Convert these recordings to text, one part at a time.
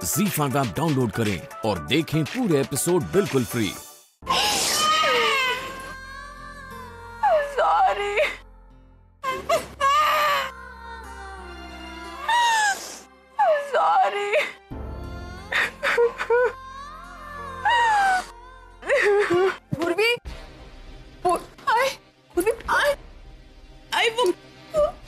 ZEE5 app download करें और देखें पूरे एपिसोड बिल्कुल फ्री। सॉरी। सॉरी। पूर्वी, पूर्वी, वो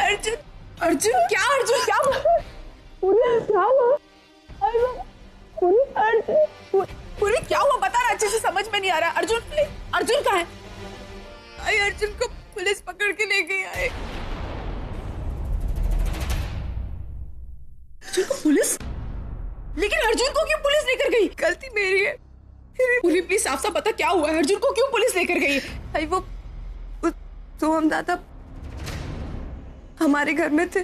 अर्जुन, अर्जुन क्या हुआ? पूरी क्या हुआ बता रहा, अच्छे से समझ में नहीं आ रहा। अर्जुन कहाँ है? अर्जुन को पुलिस पकड़ के ले गई। अर्जुन को पुलिस? लेकिन अर्जुन को क्यों पुलिस लेकर गई? गलती मेरी है। पूरी प्लीज साफ साफ बता क्या हुआ है? अर्जुन को क्यों पुलिस लेकर गई? वो तो हम दादा हमारे घर में थे।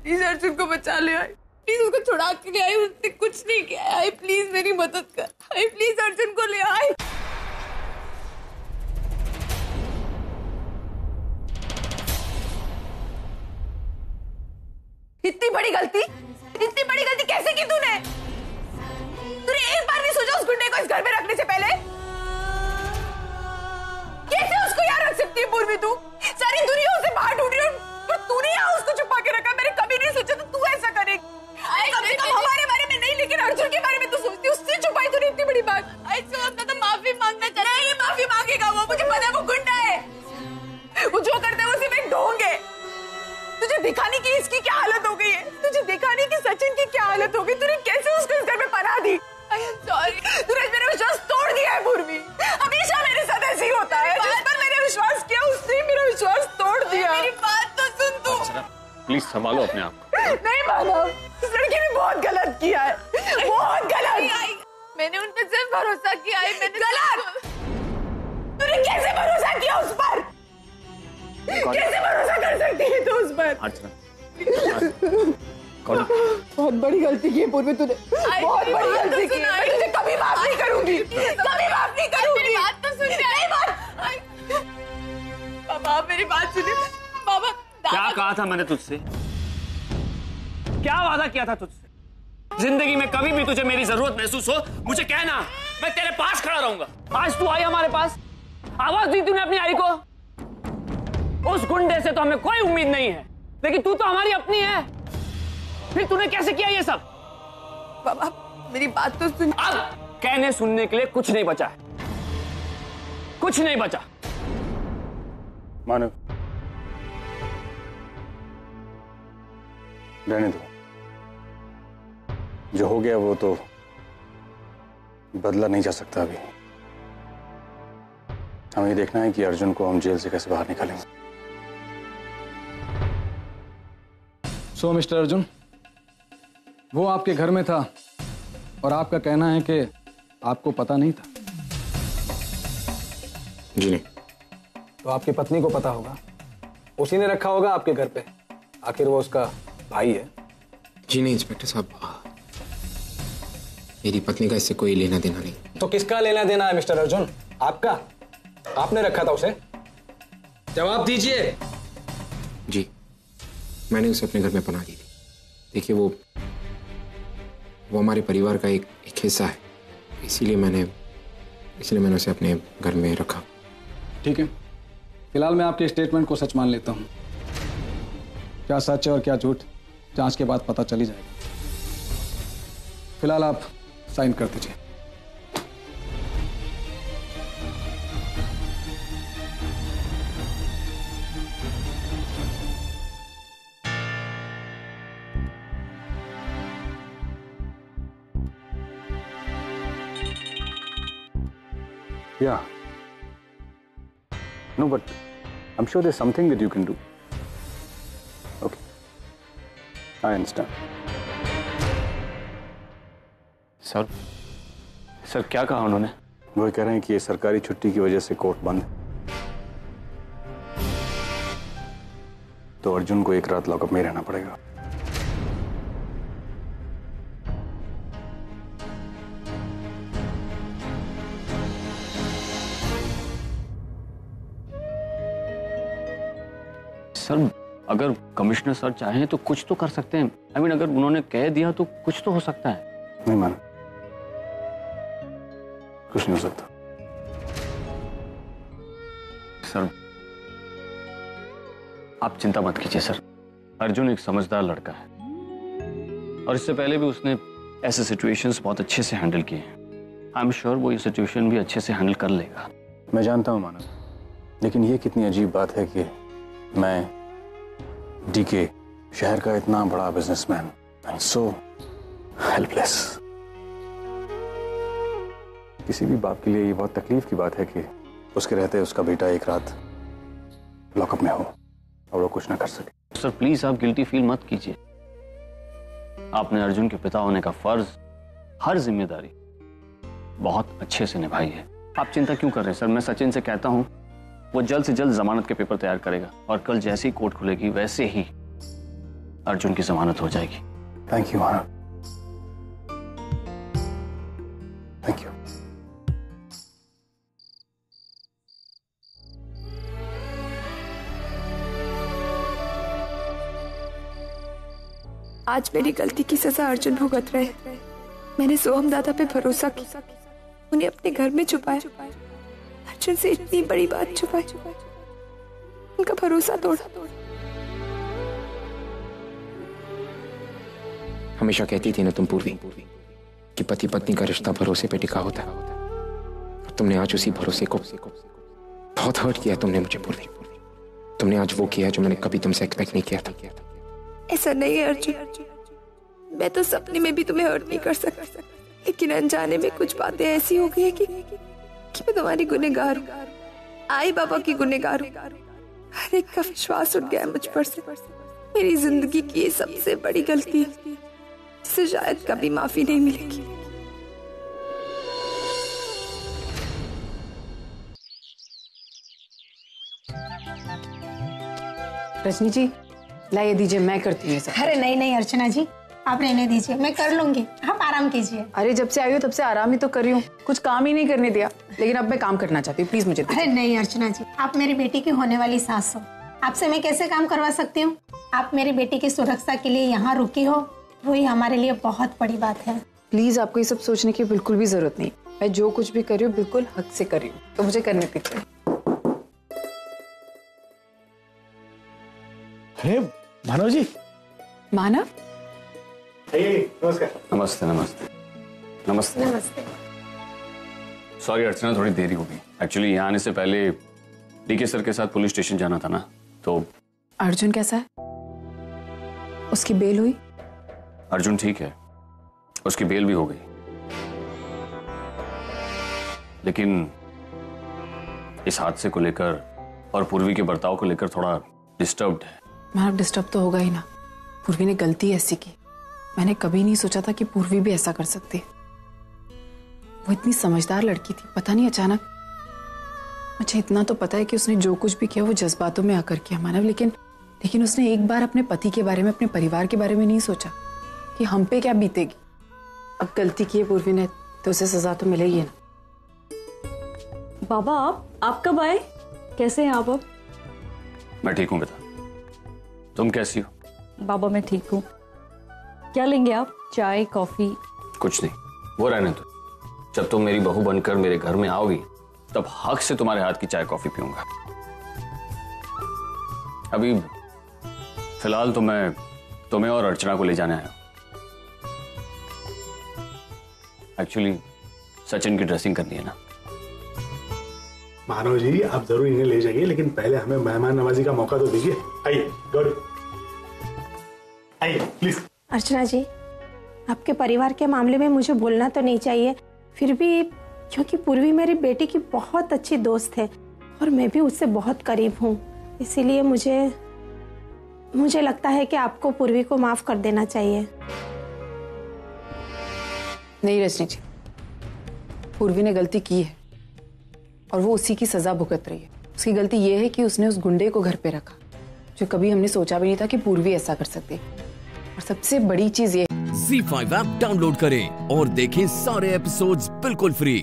प्लीज अर्जुन को बचा ले। प्लीज उसको छुड़ा के ले आई। उसने कुछ नहीं किया है। प्लीज मेरी मदद कर। प्लीज अर्जुन को ले आई। इतनी बड़ी गलती कैसे की तूने? एक बार नहीं सोचा उस गुंडे को इस घर में रखने से पहले? कैसे उसको यहाँ रख सकती है पूर्वी? तू सारी दुनिया उसे बाहर ढूंढ रही है और तूने यहाँ उसको छुपा के रखा। मैंने कभी नहीं सोचा तो तू ऐसा करेगी। कम से कम हमारे बारे में नहीं, लेकिन अर्जुन के बारे में तो सोचती। उससे छुपाई तूने इतनी बड़ी बात। तो माफी मांगना चाहिए। ये माफी मांगेगा वो, मुझे पता है वो गुंडा है। वो जो करता है वो सिर्फ एक ढोंग है। तुझे दिखाने की इसकी क्या हालत हो गई है? तुझे दिखाने की सचिन की क्या हालत हो गई? तूने कैसे उसको इस घर में पनाह दी? सॉरी, तूने मेरा विश्वास तोड़ दिया है पूर्वी। हमेशा मेरे साथ ऐसे ही होता है। जिस पर मैंने विश्वास किया उसने मेरा विश्वास तोड़ दिया। मेरी बात तो सुन तू। प्लीज संभालो अपने आप को। नहीं मानो, इस लड़की ने बहुत गलत किया है। बहुत गलत। मैंने उन पर सिर्फ भरोसा किया है। मैंने गलत। तूने कैसे भरोसा किया उस पर? कैसे भरोसा कर सकती है तू उस पर? बहुत बड़ी गलती की है पूर्वी तूने। बहुत बड़ी गलती की है। मैं तुझे कभी माफ नहीं करूंगी। कभी माफ नहीं करूंगी। मेरी बात तो सुनिए। बाबा मेरी बात सुनिए। बाबा क्या कहा था मैंने तुझसे? क्या वादा किया था तुझसे? जिंदगी में कभी भी तुझे मेरी जरूरत महसूस हो मुझे कहना, मैं तेरे पास खड़ा रहूंगा। आज तू आई हमारे पास, आवाज दी तूने अपनी आई को। उस गुंडे से तो हमें कोई उम्मीद नहीं है, लेकिन तू तो हमारी अपनी है। फिर तूने कैसे किया ये सब? बाबा मेरी बात तो सुन। अब कहने सुनने के लिए कुछ नहीं बचा है। कुछ नहीं बचा। मानव, रहने दो। जो हो गया वो तो बदला नहीं जा सकता। अभी हमें ये देखना है कि अर्जुन को हम जेल से कैसे बाहर निकालेंगे। सो मिस्टर अर्जुन, वो आपके घर में था और आपका कहना है कि आपको पता नहीं था। जी नहीं। तो आपकी पत्नी को पता होगा, उसी ने रखा होगा आपके घर पे। आखिर वो उसका भाई है। जी नहीं इंस्पेक्टर साहब, मेरी पत्नी का इससे कोई लेना देना नहीं। तो किसका लेना देना है मिस्टर अर्जुन? आपका। आपने रखा था उसे, जवाब दीजिए। जी, मैंने उसे अपने घर में पनाह दी थी। देखिए वो हमारे परिवार का एक हिस्सा है, इसीलिए मैंने उसे अपने घर में रखा। ठीक है, फिलहाल मैं आपके स्टेटमेंट को सच मान लेता हूँ। क्या सच है और क्या झूठ जांच के बाद पता चली जाएगा। फिलहाल आप साइन कर दीजिए। Yeah. No, but I'm sure there's something that you can do. Okay. I understand. Sir क्या कहा उन्होंने? वो कह रहे हैं कि ये सरकारी छुट्टी की वजह से कोर्ट बंद है। तो अर्जुन को एक रात लॉकअप में रहना पड़ेगा। सर अगर कमिश्नर सर चाहें तो कुछ तो कर सकते हैं। आई मीन अगर उन्होंने कह दिया तो कुछ तो हो सकता है। नहीं मान, कुछ नहीं हो सकता। सर आप चिंता मत कीजिए सर, अर्जुन एक समझदार लड़का है और इससे पहले भी उसने ऐसे सिचुएशंस बहुत अच्छे से हैंडल किए हैं। आई एम श्योर वो ये सिचुएशन भी अच्छे से हैंडल कर लेगा। मैं जानता हूं मानव, लेकिन ये कितनी अजीब बात है कि मैं डीके, शहर का इतना बड़ा बिजनेसमैन, एंड सो हेल्पलेस। किसी भी बाप के लिए ये बहुत तकलीफ की बात है कि उसके रहते उसका बेटा एक रात लॉकअप में हो और वो कुछ ना कर सके। सर प्लीज आप गिल्टी फील मत कीजिए। आपने अर्जुन के पिता होने का फर्ज, हर जिम्मेदारी बहुत अच्छे से निभाई है। आप चिंता क्यों कर रहे हैं सर? मैं सचिन से कहता हूं वो जल्द से जल्द जमानत के पेपर तैयार करेगा और कल जैसे ही कोर्ट खुलेगी वैसे ही अर्जुन की जमानत हो जाएगी। Thank you Manav, thank you. आज मेरी गलती की सजा अर्जुन भुगत रहे। मैंने सोहम दादा पे भरोसा किया, उन्हें अपने घर में छुपाया, अर्जुन से इतनी बड़ी बात छुपाई, उनका भरोसा तोड़ा। हमेशा कहती थी ना तुम पूर्वी कि पति पत्नी का रिश्ता भरोसे पे टिका होता है, और तुमने आज उसी भरोसे को बहुत हर्ट किया। तुमने मुझे पूर्वी, तुमने आज वो किया जो मैंने कभी तुमसे एक्सपेक्ट नहीं किया था। ऐसा नहीं है अर्जुन, मैं तो सपने में भी तुम्हें हर्ट नहीं कर सकता, लेकिन अनजाने में कुछ बातें ऐसी हो गई है कि मैं तुम्हारी गुनहगार हूँ, आई बाबा की गुनहगार हूँ। हर एक का विश्वास उठ गया मुझ पर से। मेरी जिंदगी की ये सबसे बड़ी गलती है, जिससे शायद कभी माफी नहीं मिलेगी। रजनी जी लाइए दीजिए, मैं करती हूँ सब। अरे नहीं नहीं अर्चना जी, आप रहने दीजिए, मैं कर लूंगी, आप आराम कीजिए। अरे जब से आई हो तब से आराम ही तो कर रही हूँ, कुछ काम ही नहीं करने दिया। लेकिन अब मैं काम करना चाहती हूँ, प्लीज मुझे दीजिए। अरे नहीं अर्चना जी, आप मेरी बेटी की होने वाली सास हो, आपसे मैं कैसे काम करवा सकती हूँ? आप मेरी बेटी की सुरक्षा के लिए यहाँ रुकी हो, वही हमारे लिए बहुत बड़ी बात है। प्लीज आपको ये सब सोचने की बिल्कुल भी जरूरत नहीं। मैं जो कुछ भी कर रही हूँ बिल्कुल हक से कर रही हूँ, तो मुझे करने दीजिए। अरे मानव जी। मानव, नमस्कार। नमस्ते नमस्ते नमस्ते नमस्ते। सॉरी अर्चना, थोड़ी देरी हो गई। एक्चुअली यहाँ आने से पहले डीके सर के साथ पुलिस स्टेशन जाना था ना, तो। अर्जुन कैसा है? उसकी बेल हुई? अर्जुन ठीक है, उसकी बेल भी हो गई, लेकिन इस हादसे को लेकर और पूर्वी के बर्ताव को लेकर थोड़ा डिस्टर्ब्ड है। मानव डिस्टर्ब तो होगा ही ना, पूर्वी ने गलती ऐसी की। मैंने कभी नहीं सोचा था कि पूर्वी भी ऐसा कर सकती है। वो इतनी समझदार लड़की थी, पता नहीं अचानक। मुझे इतना तो पता है कि उसने जो कुछ भी किया वो जज्बातों में आकर किया मानव, लेकिन उसने एक बार अपने पति के बारे में, अपने परिवार के बारे में नहीं सोचा कि हम पे क्या बीतेगी। अब गलती की है पूर्वी ने, तो उसे सजा तो मिलेगी ना। बाबा आप कब आए? कैसे हैं आप? अब मैं ठीक हूँ बेटा, तुम कैसी हो? बाबा मैं ठीक हूँ। क्या लेंगे आप? चाय, कॉफी? कुछ नहीं, वो रहने दो। जब तुम मेरी बहू बनकर मेरे घर में आओगी तब हक से तुम्हारे हाथ की चाय कॉफी पीऊंगा। अभी फिलहाल तो मैं तुम्हें और अर्चना को ले जाने आया हूं। एक्चुअली सचिन की ड्रेसिंग करनी है ना। मानव जी आप जरूर इन्हें ले जाइए, लेकिन पहले हमें मेहमान नवाजी का मौका तो दीजिए। आइए गौरी, आइए प्लीज। अर्चना जी, आपके परिवार के मामले में मुझे बोलना तो नहीं चाहिए, फिर भी क्योंकि पूर्वी मेरी बेटी की बहुत अच्छी दोस्त है और मैं भी उससे बहुत करीब हूँ, इसीलिए मुझे लगता है कि आपको पूर्वी को माफ कर देना चाहिए। नहीं रजनी जी, पूर्वी ने गलती की है और वो उसी की सजा भुगत रही है। उसकी गलती ये है कि उसने उस गुंडे को घर पे रखा जो कभी हमने सोचा भी नहीं था कि पूर्वी ऐसा कर सकते। और सबसे बड़ी चीज ये ZEE5 ऐप डाउनलोड करें और देखें सारे एपिसोड्स बिल्कुल फ्री।